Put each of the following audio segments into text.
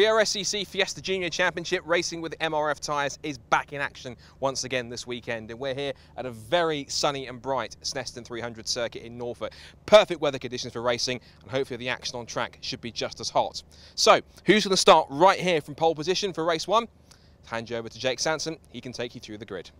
BRSCC Fiesta Junior Championship racing with MRF Tyres is back in action once again this weekend, and we're here at a very sunny and bright Snetterton 300 circuit in Norfolk. Perfect weather conditions for racing, and hopefully the action on track should be just as hot. So, who's going to start right here from pole position for race one? Hand you over to Jake Sanson. He can take you through the grid.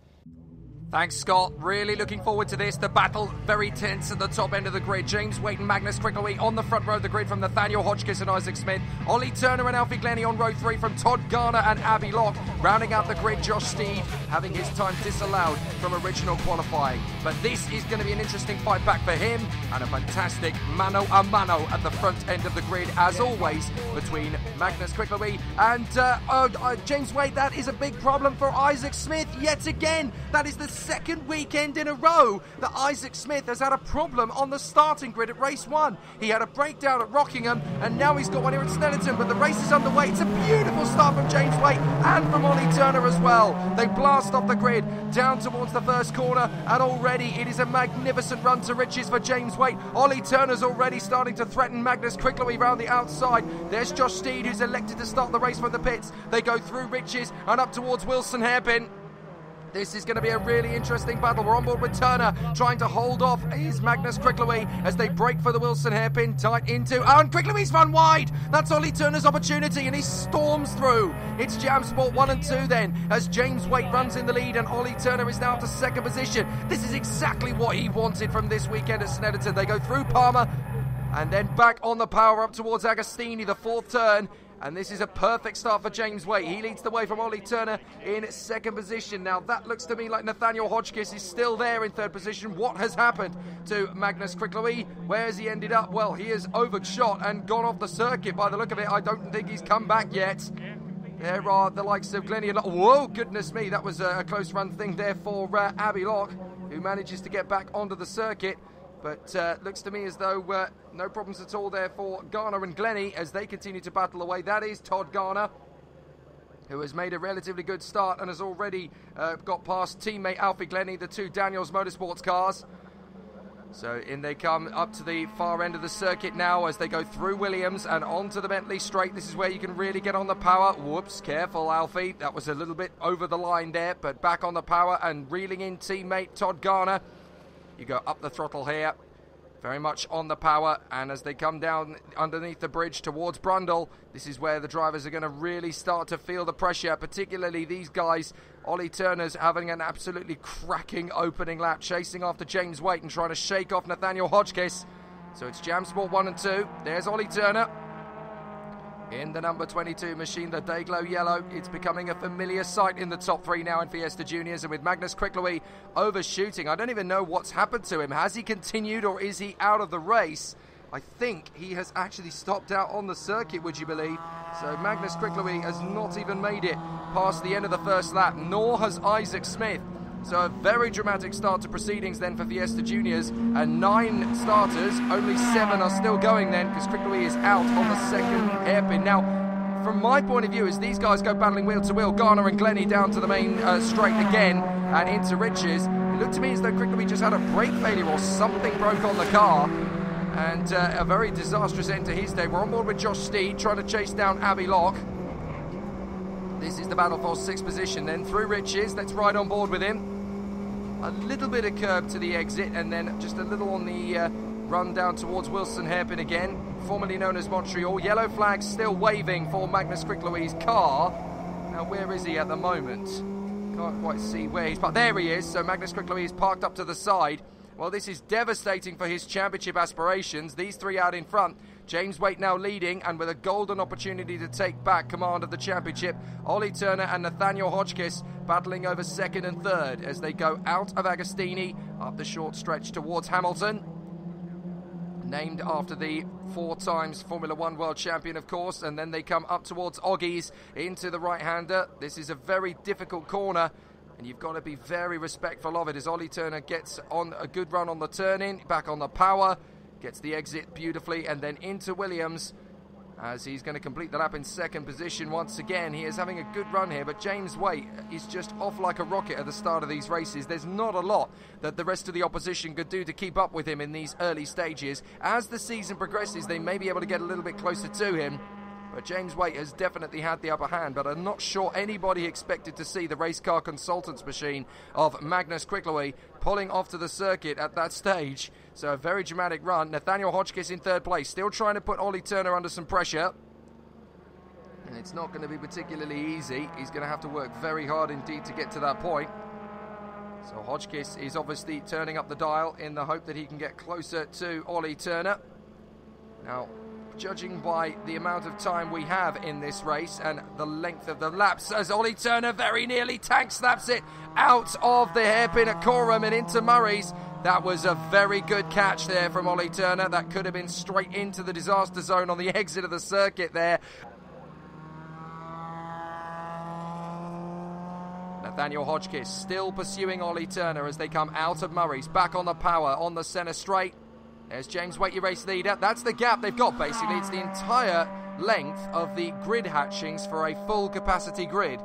Thanks, Scott. Really looking forward to this. The battle very tense at the top end of the grid. James Waite and Magnus Cricklewey on the front row of the grid from Nathaniel Hodgkiss and Isaac Smith. Ollie Turner and Alfie Glennie on row 3 from Todd Garner and Abby Locke. Rounding out the grid, Josh Steed having his time disallowed from original qualifying. But this is going to be an interesting fight back for him, and a fantastic mano a mano at the front end of the grid, as always, between Magnus Cricklewey and James Waite. That is a big problem for Isaac Smith yet again. That is the second weekend in a row that Isaac Smith has had a problem on the starting grid at race 1. He had a breakdown at Rockingham, and now he's got one here at Snetterton, but the race is underway. It's a beautiful start from James Waite and from Ollie Turner as well. They blast off the grid down towards the first corner, and already it is a magnificent run to riches for James Waite. Ollie Turner's already starting to threaten Magnus Cricklewey round the outside. There's Josh Steed, who's elected to start the race from the pits. They go through Riches and up towards Wilson Hairpin. This is going to be a really interesting battle. We're on board with Turner, trying to hold off is Magnus Cricklewey as they break for the Wilson Hairpin, tight into... Oh, and Cricklewey's run wide! That's Ollie Turner's opportunity, and he storms through. It's Jam Sport 1 and 2 then, as James Waite runs in the lead, and Ollie Turner is now to second position. This is exactly what he wanted from this weekend at Snetterton. They go through Palmer, and then back on the power up towards Agostini, the fourth turn. And this is a perfect start for James Waite. He leads the way from Ollie Turner in second position. Now, that looks to me like Nathaniel Hodgkiss is still there in third position. What has happened to Magnus Cricklewey? Where has he ended up? Well, he has overshot and gone off the circuit by the look of it. I don't think he's come back yet. There are the likes of Glennie and... Whoa, goodness me. That was a close run thing there for Abby Locke, who manages to get back onto the circuit. But looks to me as though no problems at all there for Garner and Glennie as they continue to battle away. That is Todd Garner, who has made a relatively good start and has already got past teammate Alfie Glennie, the two Daniels Motorsports cars. So in they come up to the far end of the circuit now as they go through Williams and onto the Bentley straight. This is where you can really get on the power. Whoops, careful Alfie. That was a little bit over the line there, but back on the power and reeling in teammate Todd Garner. You go up the throttle here, very much on the power, and as they come down underneath the bridge towards Brundle, this is where the drivers are going to really start to feel the pressure, particularly these guys. Ollie Turner's having an absolutely cracking opening lap, chasing after James Waite and trying to shake off Nathaniel Hodgkiss. So it's Jam Sport 1 and 2. There's Ollie Turner in the number 22 machine, the Dayglow Yellow. It's becoming a familiar sight in the top 3 now in Fiesta Juniors, and with Magnus Cricklewey overshooting, I don't even know what's happened to him. Has he continued or is he out of the race? I think he has actually stopped out on the circuit, would you believe? So Magnus Cricklewey has not even made it past the end of the first lap, nor has Isaac Smith. So a very dramatic start to proceedings then for Fiesta Juniors, and 9 starters, only 7 are still going then because Cricklewey is out on the second hairpin. Now, from my point of view, as these guys go battling wheel to wheel, Garner and Glennie down to the main straight again and into Riches, it looked to me as though Cricklewey just had a brake failure or something broke on the car, and a very disastrous end to his day. We're on board with Josh Steed trying to chase down Abby Locke. This is the battle for 6th position then through Riches. Let's ride on board with him. A little bit of curb to the exit, and then just a little on the run down towards Wilson Hairpin again, formerly known as Montreal. Yellow flag still waving for Magnus Cricklewey's car. Now, where is he at the moment? Can't quite see where he's parked. There he is. So Magnus Cricklewey is parked up to the side. Well, this is devastating for his championship aspirations. These 3 out in front. James Waite now leading, and with a golden opportunity to take back command of the championship. Ollie Turner and Nathaniel Hodgkiss battling over 2nd and 3rd as they go out of Agostini up the short stretch towards Hamilton. Named after the 4 times Formula 1 world champion, of course, and then they come up towards Oggies into the right-hander. This is a very difficult corner, and you've got to be very respectful of it as Ollie Turner gets on a good run on the turn-in, back on the power, gets the exit beautifully, and then into Williams as he's going to complete the lap in 2nd position once again. He is having a good run here, but James Waite is just off like a rocket at the start of these races. There's not a lot that the rest of the opposition could do to keep up with him in these early stages. As the season progresses, they may be able to get a little bit closer to him, But James Waite has definitely had the upper hand, but I'm not sure anybody expected to see the race car consultants machine of Magnus Quicklewy pulling off to the circuit at that stage. So a very dramatic run. Nathaniel Hotchkiss in third place, still trying to put Ollie Turner under some pressure. And it's not going to be particularly easy. He's going to have to work very hard indeed to get to that point. So Hotchkiss is obviously turning up the dial in the hope that he can get closer to Ollie Turner. Now, judging by the amount of time we have in this race and the length of the laps, as Ollie Turner very nearly tank slaps it out of the hairpin at Corham and into Murray's. That was a very good catch there from Ollie Turner. That could have been straight into the disaster zone on the exit of the circuit there. Nathaniel Hotchkiss still pursuing Ollie Turner as they come out of Murray's, back on the power on the centre straight. There's James Waite, your race leader. That's the gap they've got, basically. It's the entire length of the grid hatchings for a full capacity grid.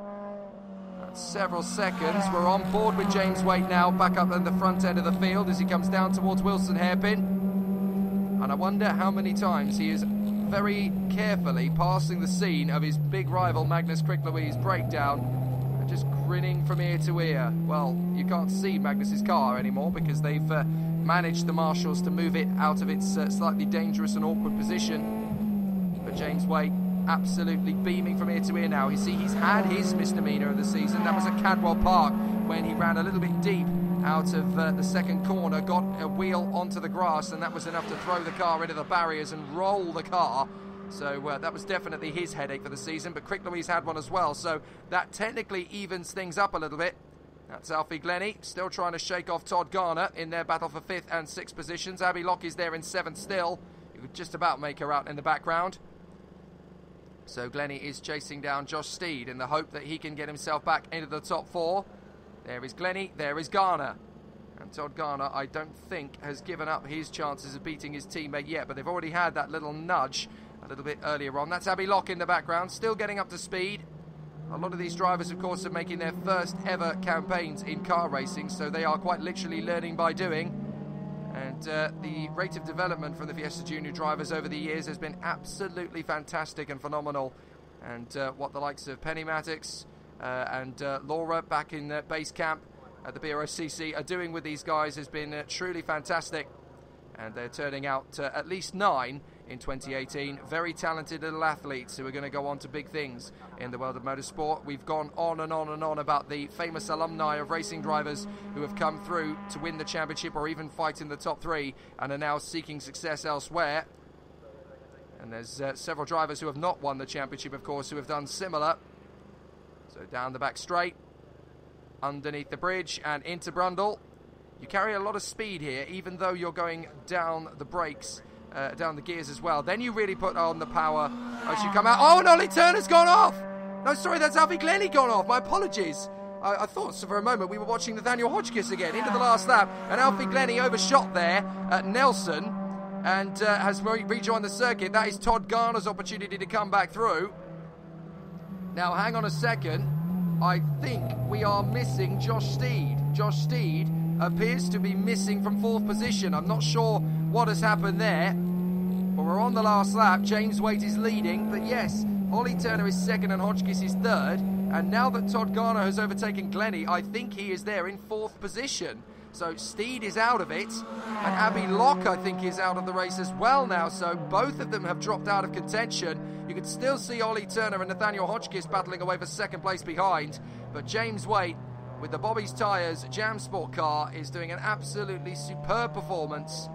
That's several seconds. We're on board with James Waite now, back up at the front end of the field as he comes down towards Wilson Hairpin. And I wonder how many times he is very carefully passing the scene of his big rival Magnus Quicklewy's breakdown, just grinning from ear to ear. Well, you can't see Magnus's car anymore because they've managed the marshals to move it out of its slightly dangerous and awkward position. But James Waite absolutely beaming from ear to ear now. You see, he's had his misdemeanor of the season. That was at Cadwell Park when he ran a little bit deep out of the second corner, got a wheel onto the grass, and that was enough to throw the car into the barriers and roll the car. So that was definitely his headache for the season, but Quicklewy's had one as well, so that technically evens things up a little bit. That's Alfie Glennie, still trying to shake off Todd Garner in their battle for 5th and 6th positions. Abby Locke is there in 7th still. You could just about make her out in the background. So Glennie is chasing down Josh Steed in the hope that he can get himself back into the top 4. There is Glennie, there is Garner. And Todd Garner, I don't think, has given up his chances of beating his teammate yet, but they've already had that little nudge a little bit earlier on. That's Abby Locke in the background, still getting up to speed. A lot of these drivers, of course, are making their first ever campaigns in car racing, so they are quite literally learning by doing. And the rate of development from the Fiesta Junior drivers over the years has been absolutely fantastic and phenomenal. And what the likes of Penny Maddox and Laura back in base camp at the BRSCC are doing with these guys has been truly fantastic. And they're turning out at least 9 in 2018. Very talented little athletes who are going to go on to big things in the world of motorsport. We've gone on and on and on about the famous alumni of racing drivers who have come through to win the championship or even fight in the top 3 and are now seeking success elsewhere. And there's several drivers who have not won the championship, of course, who have done similar. So down the back straight, underneath the bridge and into Brundle. You carry a lot of speed here, even though you're going down the brakes, down the gears as well. Then you really put on the power as you come out. Oh, and Ollie Turner's gone off! No, sorry, that's Alfie Glennie gone off. My apologies. I thought so for a moment we were watching Nathaniel Hotchkiss again into the last lap, and Alfie Glennie overshot there at Nelson and has rejoined the circuit. That is Todd Garner's opportunity to come back through. Now, hang on a second. I think we are missing Josh Steed. Josh Steed appears to be missing from 4th position. I'm not sure what has happened there, but we're on the last lap. James Waite is leading, but yes, Ollie Turner is 2nd and Hotchkiss is 3rd, and now that Todd Garner has overtaken Glennie, I think he is there in 4th position. So Steed is out of it, and Abby Locke, I think, is out of the race as well now, so both of them have dropped out of contention. You can still see Ollie Turner and Nathaniel Hotchkiss battling away for 2nd place behind, but James Waite, with the Bobby's Tyres Jam Sport car, is doing an absolutely superb performance.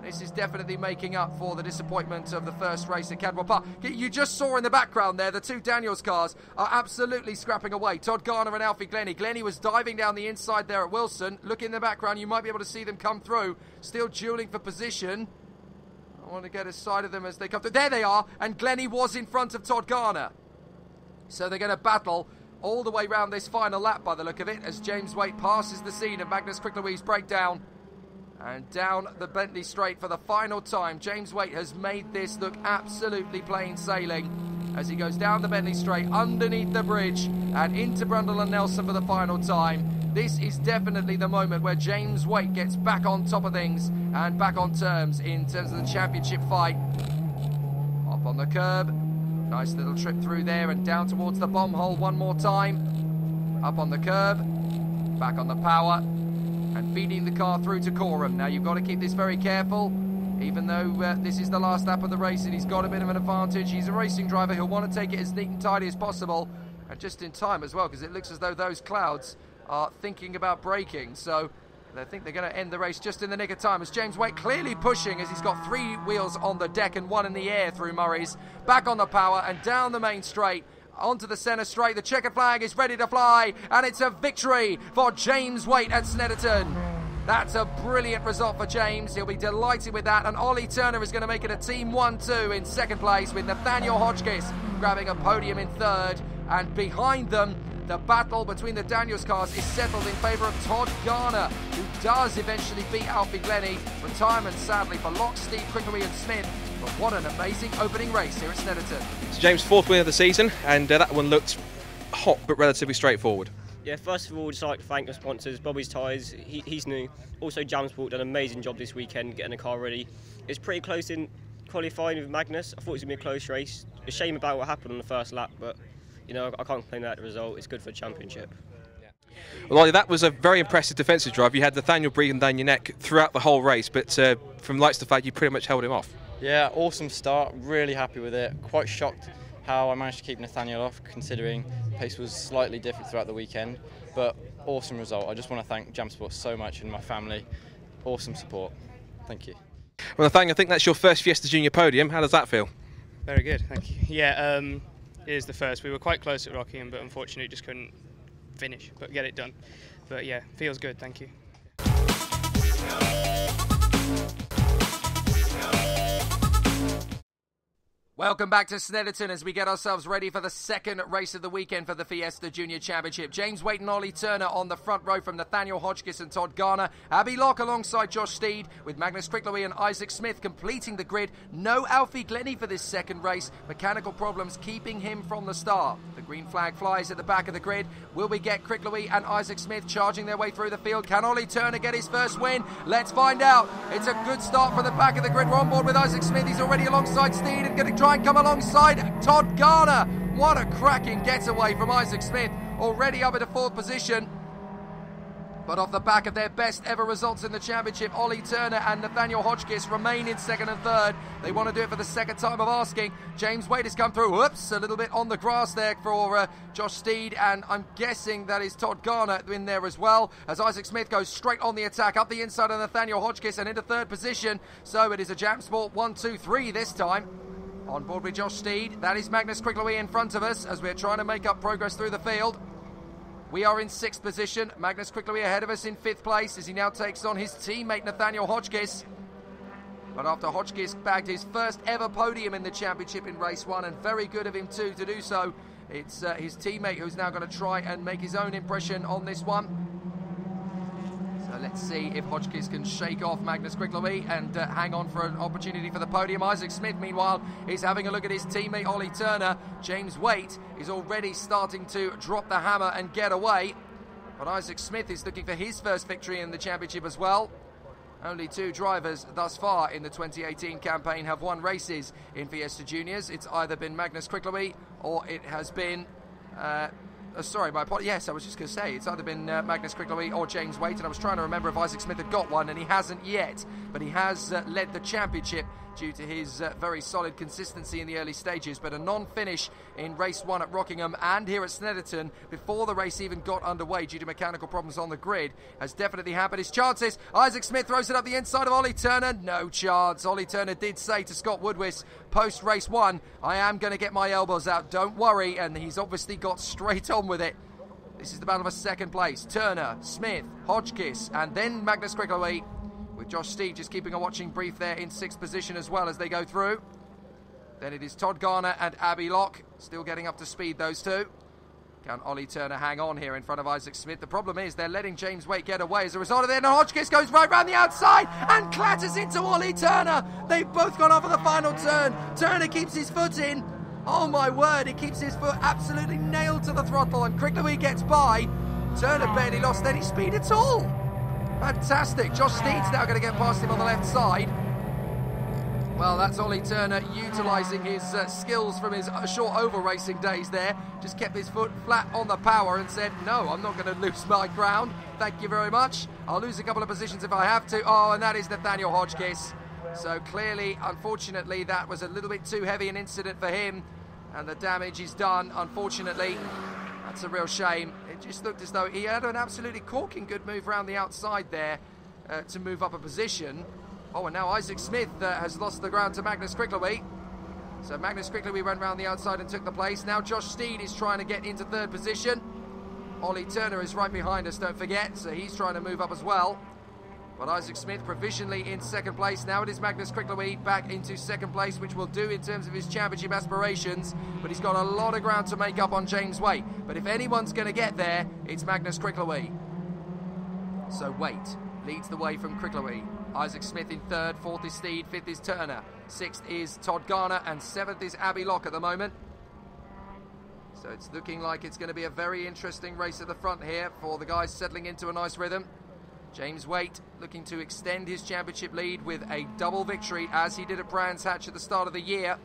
This is definitely making up for the disappointment of the first race at Cadwell Park. You just saw in the background there, the 2 Daniels cars are absolutely scrapping away. Todd Garner and Alfie Glennie. Glennie was diving down the inside there at Wilson. Look in the background, you might be able to see them come through. Still duelling for position. I want to get a side of them as they come through. There they are, and Glennie was in front of Todd Garner. So they're going to battle all the way round this final lap by the look of it, as James Waite passes the scene of Magnus Quicklewy's breakdown. And down the Bentley straight for the final time. James Waite has made this look absolutely plain sailing as he goes down the Bentley straight, underneath the bridge, and into Brundle and Nelson for the final time. This is definitely the moment where James Waite gets back on top of things and back on terms in terms of the championship fight. Up on the curb, Nice little trip through there and down towards the bomb hole one more time. Up on the curb, back on the power, and feeding the car through to Corham. Now you've got to keep this very careful, even though this is the last lap of the race and he's got a bit of an advantage. He's a racing driver, he'll want to take it as neat and tidy as possible, and just in time as well, because it looks as though those clouds are thinking about braking. So I think they're going to end the race just in the nick of time, as James Waite clearly pushing as he's got 3 wheels on the deck and 1 in the air through Murray's. Back on the power and down the main straight, onto the centre straight. The checkered flag is ready to fly, and it's a victory for James Waite at Snetterton. That's a brilliant result for James. He'll be delighted with that, and Ollie Turner is going to make it a team 1-2 in second place, with Nathaniel Hotchkiss grabbing a podium in third, and behind them the battle between the Daniels cars is settled in favour of Todd Garner, who does eventually beat Alfie Glennie. Retirement, sadly, for Locke, Steve, Quickery and Smith. But what an amazing opening race here at Snetterton. So James' 4th win of the season, and that one looked hot but relatively straightforward. Yeah, first of all, just like to thank the sponsors, Bobby's Tyres, he's new. Also, Jamsport done an amazing job this weekend getting the car ready. It's pretty close in qualifying with Magnus. I thought it was going to be a close race. A shame about what happened on the first lap, but you know, I can't complain about the result. It's good for the championship. Well, Ollie, that was a very impressive defensive drive. You had Nathaniel breathing down your neck throughout the whole race, but from lights to fact, you pretty much held him off. Yeah, awesome start. Really happy with it. Quite shocked how I managed to keep Nathaniel off, considering the pace was slightly different throughout the weekend. But awesome result. I just want to thank Jamsport so much and my family. Awesome support. Thank you. Well, Nathaniel, I think that's your first Fiesta Junior podium. How does that feel? Very good, thank you. Yeah, it is the first. We were quite close at Rockingham, but unfortunately just couldn't finish, but get it done. But yeah, feels good, thank you. Welcome back to Snetterton as we get ourselves ready for the second race of the weekend for the Fiesta Junior Championship. James Waite and Ollie Turner on the front row from Nathaniel Hotchkiss and Todd Garner. Abby Locke alongside Josh Steed, with Magnus Cricklewy and Isaac Smith completing the grid. No Alfie Glennie for this second race. Mechanical problems keeping him from the start. The green flag flies at the back of the grid. Will we get Cricklewy and Isaac Smith charging their way through the field? Can Ollie Turner get his first win? Let's find out. It's a good start from the back of the grid. We're on board with Isaac Smith. He's already alongside Steed and going to try and come alongside Todd Garner. What a cracking getaway from Isaac Smith, already up in a 4th position. But off the back of their best ever results in the championship, Ollie Turner and Nathaniel Hotchkiss remain in 2nd and 3rd. They want to do it for the second time of asking. James Waite has come through. Whoops, a little bit on the grass there for Josh Steed, and I'm guessing that is Todd Garner in there as well, as Isaac Smith goes straight on the attack up the inside of Nathaniel Hotchkiss and into 3rd position. So it is a Jamsport 1-2-3 this time. On board with Josh Steed, that is Magnus Cricklewy in front of us as we're trying to make up progress through the field. We are in 6th position. Magnus Cricklewy ahead of us in 5th place as he now takes on his teammate Nathaniel Hotchkiss. But after Hotchkiss bagged his first ever podium in the championship in race 1, and very good of him too to do so, it's his teammate who's now going to try and make his own impression on this one. So let's see if Hotchkiss can shake off Magnus Cricklewy and hang on for an opportunity for the podium. Isaac Smith, meanwhile, is having a look at his teammate Ollie Turner. James Waite is already starting to drop the hammer and get away. But Isaac Smith is looking for his first victory in the championship as well. Only 2 drivers thus far in the 2018 campaign have won races in Fiesta Juniors. It's either been Magnus Cricklewy or it has been... sorry, my apologies. Yes, I was just going to say, it's either been Magnus Cricklewy or James Waite, and I was trying to remember if Isaac Smith had got one, and he hasn't yet. But he has led the championship due to his very solid consistency in the early stages. But a non-finish in race 1 at Rockingham and here at Snetterton before the race even got underway due to mechanical problems on the grid has definitely hampered his chances. Isaac Smith throws it up the inside of Ollie Turner. No chance. Ollie Turner did say to Scott Woodwiss post race 1, I am going to get my elbows out, don't worry, and he's obviously got straight on with it. This is the battle for 2nd place. Turner, Smith, Hotchkiss, and then Magnus Cricklewy, with Josh Steed just keeping a watching brief there in 6th position as well as they go through. Then it is Todd Garner and Abby Locke, still getting up to speed, those two. Can Ollie Turner hang on here in front of Isaac Smith? The problem is they're letting James Waite get away as a result of it. And Hotchkiss goes right round the outside and clatters into Ollie Turner. They've both gone off at the final turn. Turner keeps his foot in. Oh my word, he keeps his foot absolutely nailed to the throttle, and Cricklewy gets by. Turner barely lost any speed at all. Fantastic. Josh Steed's now going to get past him on the left side. Well, that's Ollie Turner utilising his skills from his short oval racing days there. Just kept his foot flat on the power and said, no, I'm not going to lose my ground. Thank you very much. I'll lose a couple of positions if I have to. Oh, and that is Nathaniel Hodgkiss. So clearly, unfortunately, that was a little bit too heavy an incident for him. And the damage is done, unfortunately. That's a real shame. It just looked as though he had an absolutely corking good move around the outside there to move up a position. Oh, and now Isaac Smith has lost the ground to Magnus Krickleby. So Magnus Krickleby went round the outside and took the place. Now Josh Steed is trying to get into third position. Ollie Turner is right behind us, don't forget, so he's trying to move up as well. But Isaac Smith provisionally in second place. Now it is Magnus Krickleby back into second place, which will do in terms of his championship aspirations. But he's got a lot of ground to make up on James Waite. But if anyone's going to get there, it's Magnus Krickleby. So Waite leads the way from Krickleby. Isaac Smith in third, fourth is Steed, fifth is Turner, sixth is Todd Garner, and seventh is Abbey Locke at the moment. So it's looking like it's going to be a very interesting race at the front here for the guys settling into a nice rhythm. James Waite looking to extend his championship lead with a double victory as he did at Brands Hatch at the start of the year.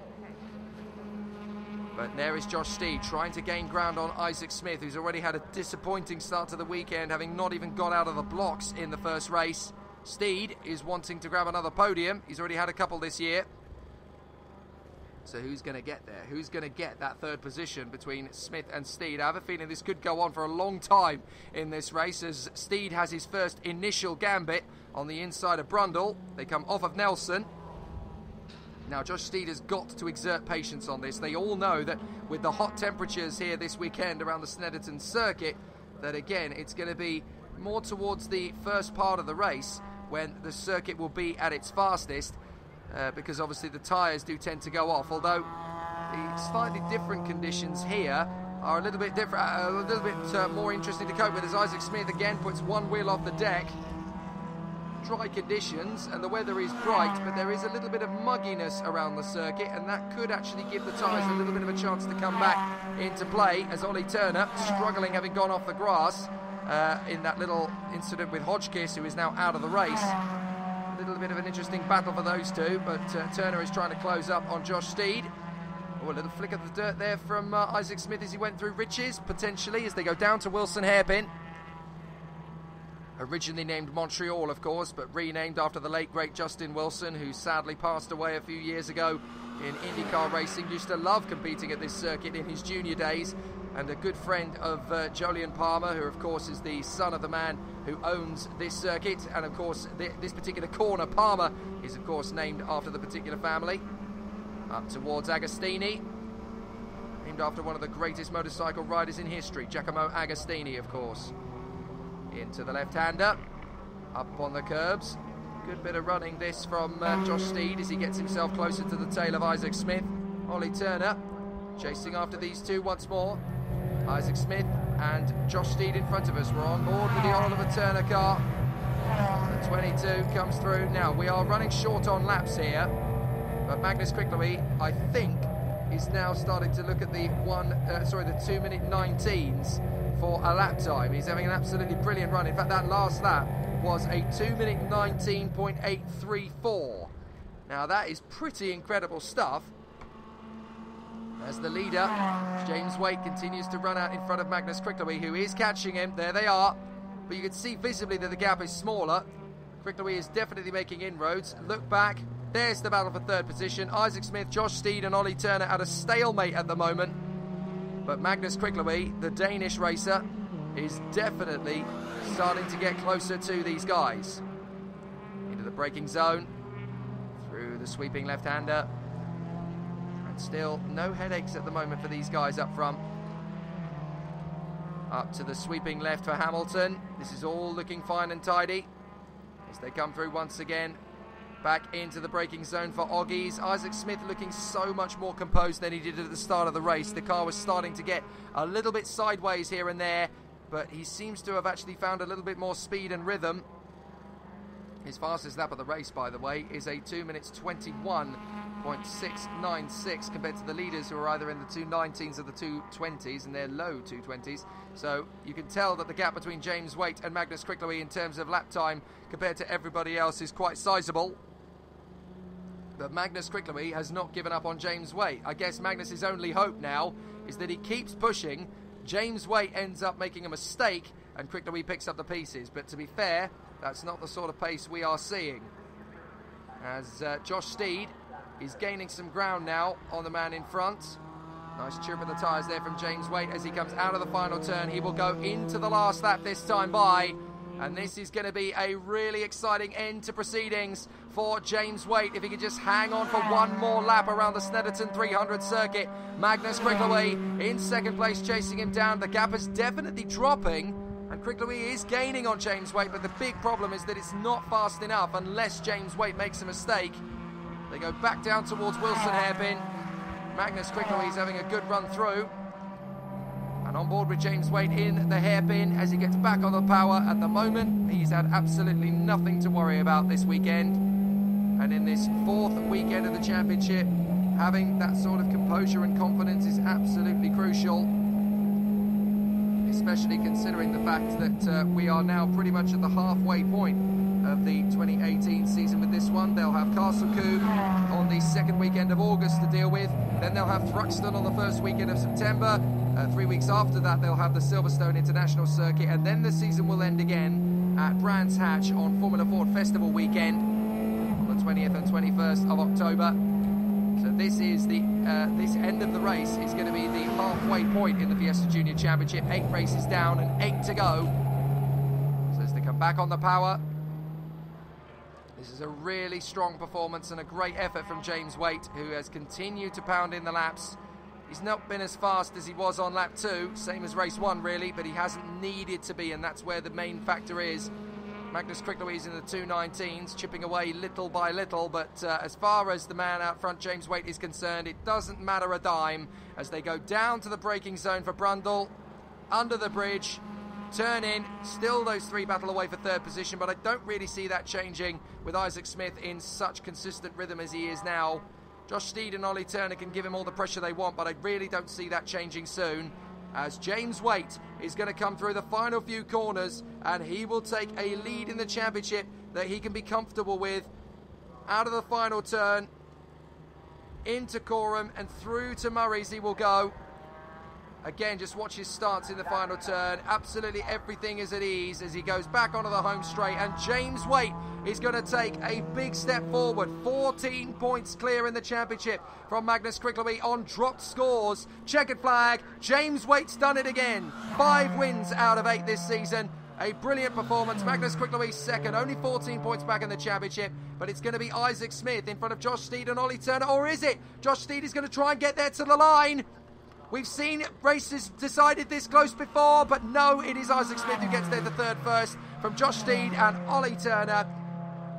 But there is Josh Steed trying to gain ground on Isaac Smith, who's already had a disappointing start to the weekend, having not even got out of the blocks in the first race. Steed is wanting to grab another podium. He's already had a couple this year. So who's going to get there? Who's going to get that third position between Smith and Steed? I have a feeling this could go on for a long time in this race, as Steed has his first initial gambit on the inside of Brundle. They come off of Nelson. Now Josh Steed has got to exert patience on this. They all know that with the hot temperatures here this weekend around the Snetterton circuit, that again it's going to be more towards the first part of the race when the circuit will be at its fastest, because obviously the tyres do tend to go off, although the slightly different conditions here are a little bit different, a little bit more interesting to cope with, as Isaac Smith again puts one wheel off the deck. Dry conditions and the weather is bright, but there is a little bit of mugginess around the circuit, and that could actually give the tyres a little bit of a chance to come back into play, as Ollie Turner, struggling having gone off the grass in that little incident with Hodgkiss, who is now out of the race. A little bit of an interesting battle for those two, but Turner is trying to close up on Josh Steed. Oh, a little flick of the dirt there from Isaac Smith as he went through Riches, potentially, as they go down to Wilson Hairpin. Originally named Montreal, of course, but renamed after the late, great Justin Wilson, who sadly passed away a few years ago in IndyCar racing. Used to love competing at this circuit in his junior days, and a good friend of Jolyon Palmer, who of course is the son of the man who owns this circuit, and of course this particular corner, Palmer, is of course named after the particular family. Up towards Agostini, named after one of the greatest motorcycle riders in history, Giacomo Agostini, of course. Into the left-hander, up on the curbs. Good bit of running this from Josh Steed as he gets himself closer to the tail of Isaac Smith. Ollie Turner chasing after these two once more. Isaac Smith and Josh Steed in front of us. We're on board with the Oliver Turner car. The 22 comes through. Now, we are running short on laps here, but Magnus Krickleby, I think, is now starting to look at the 2-minute 19s for a lap time. He's having an absolutely brilliant run. In fact, that last lap was a 2-minute 19.834. Now, that is pretty incredible stuff. As the leader, James Waite, continues to run out in front of Magnus Krickleby, who is catching him. There they are. But you can see visibly that the gap is smaller. Krickleby is definitely making inroads. Look back. There's the battle for third position. Isaac Smith, Josh Steed and Ollie Turner at a stalemate at the moment. But Magnus Krickleby, the Danish racer, is definitely starting to get closer to these guys. Into the braking zone. Through the sweeping left-hander. Still no headaches at the moment for these guys up front. Up to the sweeping left for Hamilton. This is all looking fine and tidy as they come through once again. Back into the braking zone for Oggies. Isaac Smith looking so much more composed than he did at the start of the race. The car was starting to get a little bit sideways here and there, but he seems to have actually found a little bit more speed and rhythm. His fastest lap of the race, by the way, is a 2 minutes 21.696 compared to the leaders, who are either in the 2:19s or the 2:20s, and they're low 2:20s. So you can tell that the gap between James Waite and Magnus Krickleby in terms of lap time compared to everybody else is quite sizable. But Magnus Quicklewy has not given up on James Waite. I guess Magnus's only hope now is that he keeps pushing. James Waite ends up making a mistake and Quicklewy picks up the pieces. But to be fair, that's not the sort of pace we are seeing. As Josh Steed is gaining some ground now on the man in front. Nice chirp of the tyres there from James Waite as he comes out of the final turn. He will go into the last lap this time by. And this is going to be a really exciting end to proceedings for James Waite. If he could just hang on for one more lap around the Snetterton 300 circuit. Magnus Quicklewy in second place, chasing him down. The gap is definitely dropping. And Quicklewy is gaining on James Waite. But the big problem is that it's not fast enough unless James Waite makes a mistake. They go back down towards Wilson Hairpin. Magnus Quicklewy is having a good run through. And on board with James Waite in the hairpin as he gets back on the power. At the moment, he's had absolutely nothing to worry about this weekend. And in this fourth weekend of the championship, having that sort of composure and confidence is absolutely crucial. Especially considering the fact that we are now pretty much at the halfway point of the 2018 season with this one. They'll have Castle Combe on the second weekend of August to deal with. Then they'll have Thruxton on the first weekend of September. 3 weeks after that, they'll have the Silverstone International Circuit, and then the season will end again at Brands Hatch on Formula Ford Festival weekend on the 20th and 21st of October. So this is the this end of the race is going to be the halfway point in the Fiesta Junior Championship. 8 races down and 8 to go. So as they come back on the power, this is a really strong performance and a great effort from James Waite, who has continued to pound in the laps. He's not been as fast as he was on lap 2, same as race 1 really, but he hasn't needed to be, and that's where the main factor is. Magnus Quicklewy is in the 219s, chipping away little by little, but as far as the man out front, James Waite, is concerned, it doesn't matter a dime as they go down to the braking zone for Brundle, under the bridge, turn in, still those 3 battle away for third position, but I don't really see that changing with Isaac Smith in such consistent rhythm as he is now. Josh Steed and Ollie Turner can give him all the pressure they want, but I really don't see that changing soon, as James Waite is going to come through the final few corners and he will take a lead in the championship that he can be comfortable with. Out of the final turn, into Corham and through to Murray's he will go. Again, just watch his stance in the final turn. Absolutely everything is at ease as he goes back onto the home straight. And James Waite is going to take a big step forward. 14 points clear in the championship from Magnus Quicklewy on dropped scores. Checkered flag. James Waite's done it again. 5 wins out of 8 this season. A brilliant performance. Magnus Quicklewy second. Only 14 points back in the championship. But it's going to be Isaac Smith in front of Josh Steed and Ollie Turner. Or is it? Josh Steed is going to try and get there to the line. We've seen races decided this close before, but no, it is Isaac Smith who gets there to third first from Josh Steed and Ollie Turner.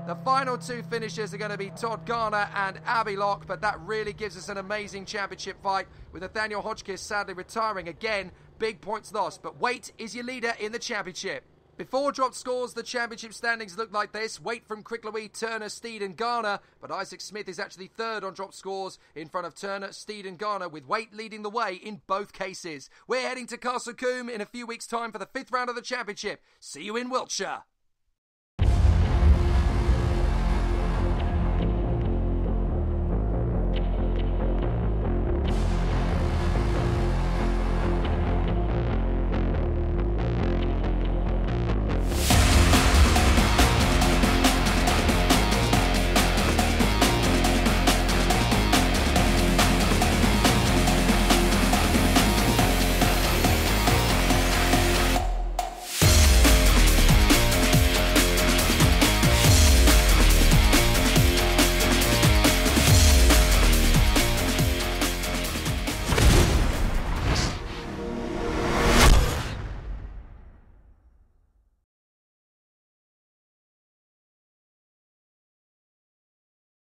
The final 2 finishers are going to be Todd Garner and Abbey Locke, but that really gives us an amazing championship fight with Nathaniel Hodgkiss sadly retiring again. Big points lost, but Waite is your leader in the championship. Before dropped scores, the championship standings look like this. Waite from Quicklewy, Turner, Steed and Garner. But Isaac Smith is actually third on dropped scores in front of Turner, Steed and Garner, with Waite leading the way in both cases. We're heading to Castle Combe in a few weeks' time for the 5th round of the championship. See you in Wiltshire.